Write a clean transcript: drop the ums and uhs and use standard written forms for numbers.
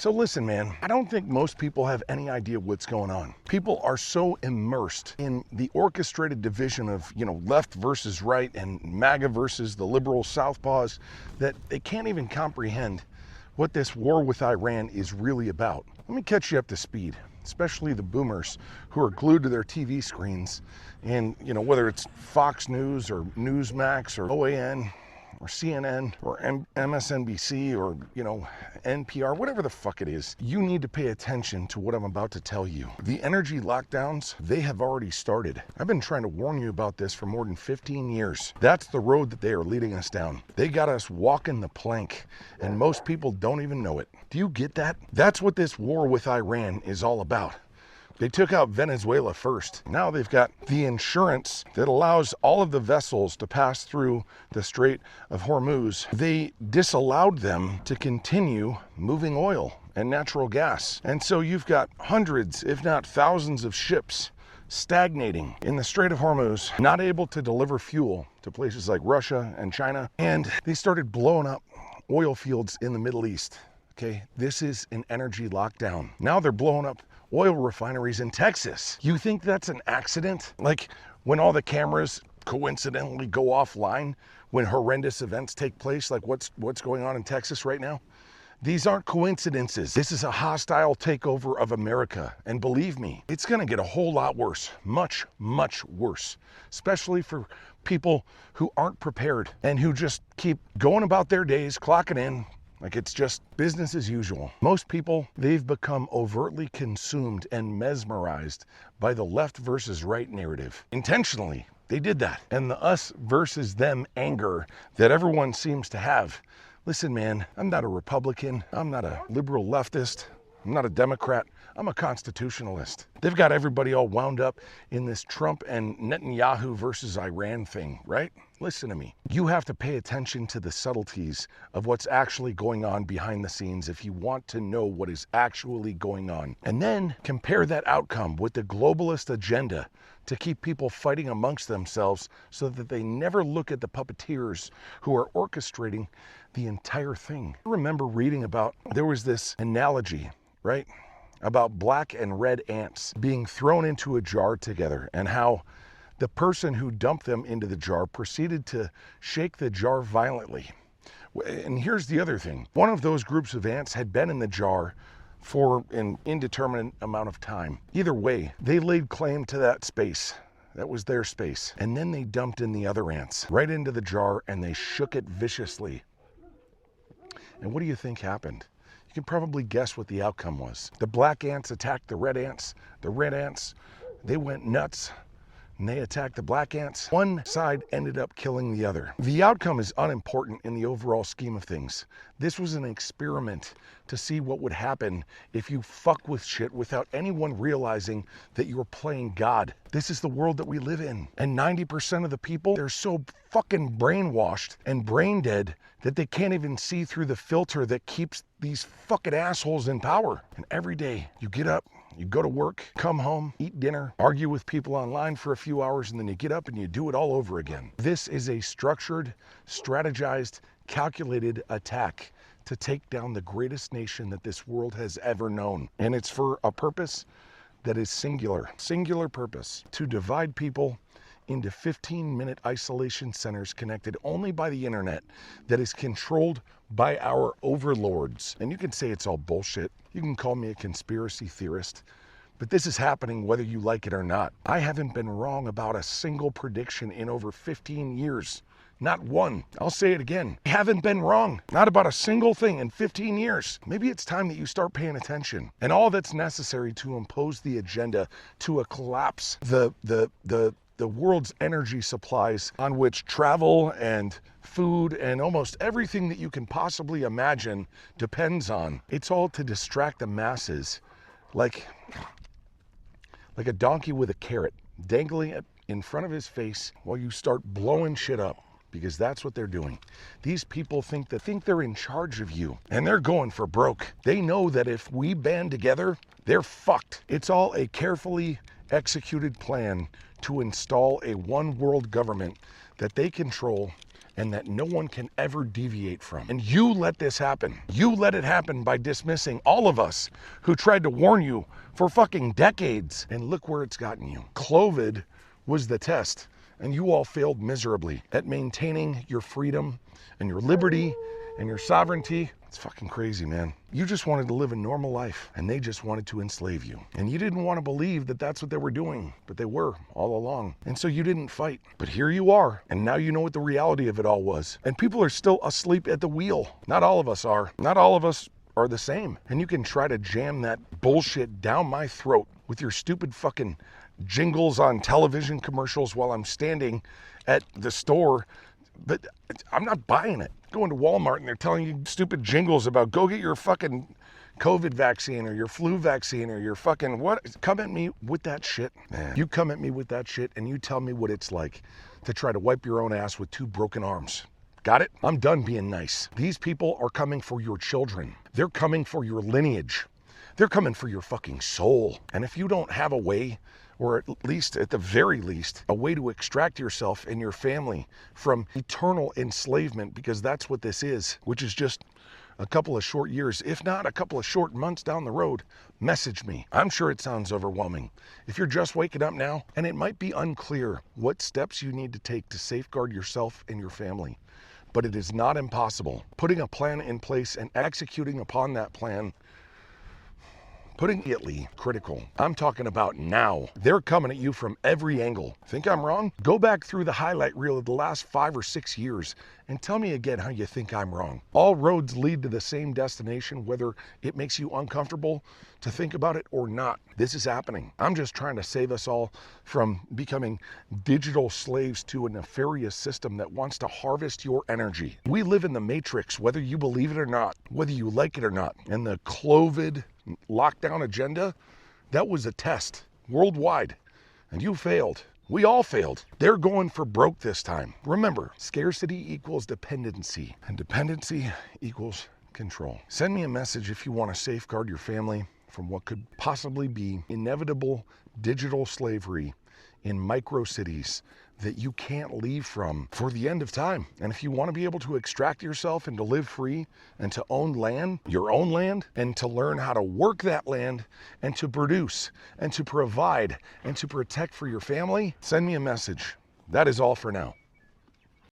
So listen, man, I don't think most people have any idea what's going on. People are so immersed in the orchestrated division of, left versus right and MAGA versus the liberal southpaws that they can't even comprehend what this war with Iran is really about. Let me catch you up to speed, especially the boomers who are glued to their TV screens and, whether it's Fox News or Newsmax or OAN or CNN or MSNBC or, NPR, whatever the fuck it is, you need to pay attention to what I'm about to tell you. The energy lockdowns, they have already started. I've been trying to warn you about this for more than 15 years. That's the road that they are leading us down. They got us walking the plank, and most people don't even know it. Do you get that? That's what this war with Iran is all about. They took out Venezuela first. Now they've got the insurance that allows all of the vessels to pass through the Strait of Hormuz. They disallowed them to continue moving oil and natural gas. And so you've got hundreds, if not thousands of ships stagnating in the Strait of Hormuz, not able to deliver fuel to places like Russia and China. And they started blowing up oil fields in the Middle East. Okay, this is an energy lockdown. Now they're blowing up oil refineries in Texas. You think that's an accident? Like when all the cameras coincidentally go offline when horrendous events take place, like what's going on in Texas right now? These aren't coincidences. This is a hostile takeover of America. And believe me, it's gonna get a whole lot worse. Much, much worse. Especially for people who aren't prepared and who just keep going about their days, clocking in, like it's just business as usual. Most people, they've become overtly consumed and mesmerized by the left versus right narrative. Intentionally, they did that. And the us versus them anger that everyone seems to have. Listen, man, I'm not a Republican. I'm not a liberal leftist. I'm not a Democrat. I'm a constitutionalist. They've got everybody all wound up in this Trump and Netanyahu versus Iran thing, right? Listen to me. You have to pay attention to the subtleties of what's actually going on behind the scenes if you want to know what is actually going on. And then compare that outcome with the globalist agenda to keep people fighting amongst themselves so that they never look at the puppeteers who are orchestrating the entire thing. I remember reading about, there was this analogy, right, about black and red ants being thrown into a jar together and how the person who dumped them into the jar proceeded to shake the jar violently. And here's the other thing. One of those groups of ants had been in the jar for an indeterminate amount of time. Either way, they laid claim to that space. That was their space. And then they dumped in the other ants right into the jar and they shook it viciously. And what do you think happened? You can probably guess what the outcome was. The black ants attacked the red ants. The red ants, they went nuts and they attacked the black ants. One side ended up killing the other. The outcome is unimportant in the overall scheme of things. This was an experiment to see what would happen if you fuck with shit without anyone realizing that you're playing God. This is the world that we live in. And 90% of the people, they're so fucking brainwashed and brain dead that they can't even see through the filter that keeps these fucking assholes in power. And every day you get up, you go to work, come home, eat dinner, argue with people online for a few hours, and then you get up and you do it all over again. This is a structured, strategized, calculated attack to take down the greatest nation that this world has ever known. And it's for a purpose that is singular purpose, to divide people into 15-minute isolation centers connected only by the internet that is controlled by our overlords. And you can say it's all bullshit. You can call me a conspiracy theorist, but this is happening whether you like it or not. I haven't been wrong about a single prediction in over 15 years. Not one. I'll say it again. I haven't been wrong. Not about a single thing in 15 years. Maybe it's time that you start paying attention. And all that's necessary to impose the agenda to collapse the world's energy supplies on which travel and food and almost everything that you can possibly imagine depends on. It's all to distract the masses like a donkey with a carrot, dangling it in front of his face while you start blowing shit up. Because that's what they're doing. These people think they're in charge of you, and they're going for broke. They know that if we band together, they're fucked. It's all a carefully executed plan to install a one world government that they control and that no one can ever deviate from. And you let this happen. You let it happen by dismissing all of us who tried to warn you for fucking decades. And look where it's gotten you. COVID was the test, and you all failed miserably at maintaining your freedom and your liberty and your sovereignty. It's fucking crazy, man. You just wanted to live a normal life, and they just wanted to enslave you. And you didn't want to believe that that's what they were doing, but they were all along. And so you didn't fight. But here you are, and now you know what the reality of it all was. And people are still asleep at the wheel. Not all of us are. Not all of us are the same. And you can try to jam that bullshit down my throat with your stupid fucking jingles on television commercials while I'm standing at the store, but I'm not buying it. Going to Walmart and they're telling you stupid jingles about go get your fucking COVID vaccine or your flu vaccine or your fucking what. Come at me with that shit, man. You come at me with that shit and you tell me what it's like to try to wipe your own ass with 2 broken arms. Got it? I'm done being nice. These people are coming for your children. They're coming for your lineage. They're coming for your fucking soul. And if you don't have a way, or at least, at the very least, a way to extract yourself and your family from eternal enslavement, because that's what this is, which is just a couple of short years, if not a couple of short months down the road, message me. I'm sure it sounds overwhelming. If you're just waking up now, and it might be unclear what steps you need to take to safeguard yourself and your family, but it is not impossible. Putting a plan in place and executing upon that plan, putting it critical. I'm talking about now. They're coming at you from every angle. Think I'm wrong? Go back through the highlight reel of the last 5 or 6 years and tell me again how you think I'm wrong. All roads lead to the same destination, whether it makes you uncomfortable to think about it or not. This is happening. I'm just trying to save us all from becoming digital slaves to a nefarious system that wants to harvest your energy. We live in the matrix, whether you believe it or not, whether you like it or not. And the COVID lockdown agenda, that was a test worldwide, and you failed. We all failed. They're going for broke this time. Remember, scarcity equals dependency, and dependency equals control. Send me a message if you want to safeguard your family from what could possibly be inevitable digital slavery in micro cities that you can't leave from for the end of time. And if you want to be able to extract yourself and to live free and to own land, your own land, and to learn how to work that land and to produce and to provide and to protect for your family, send me a message. That is all for now.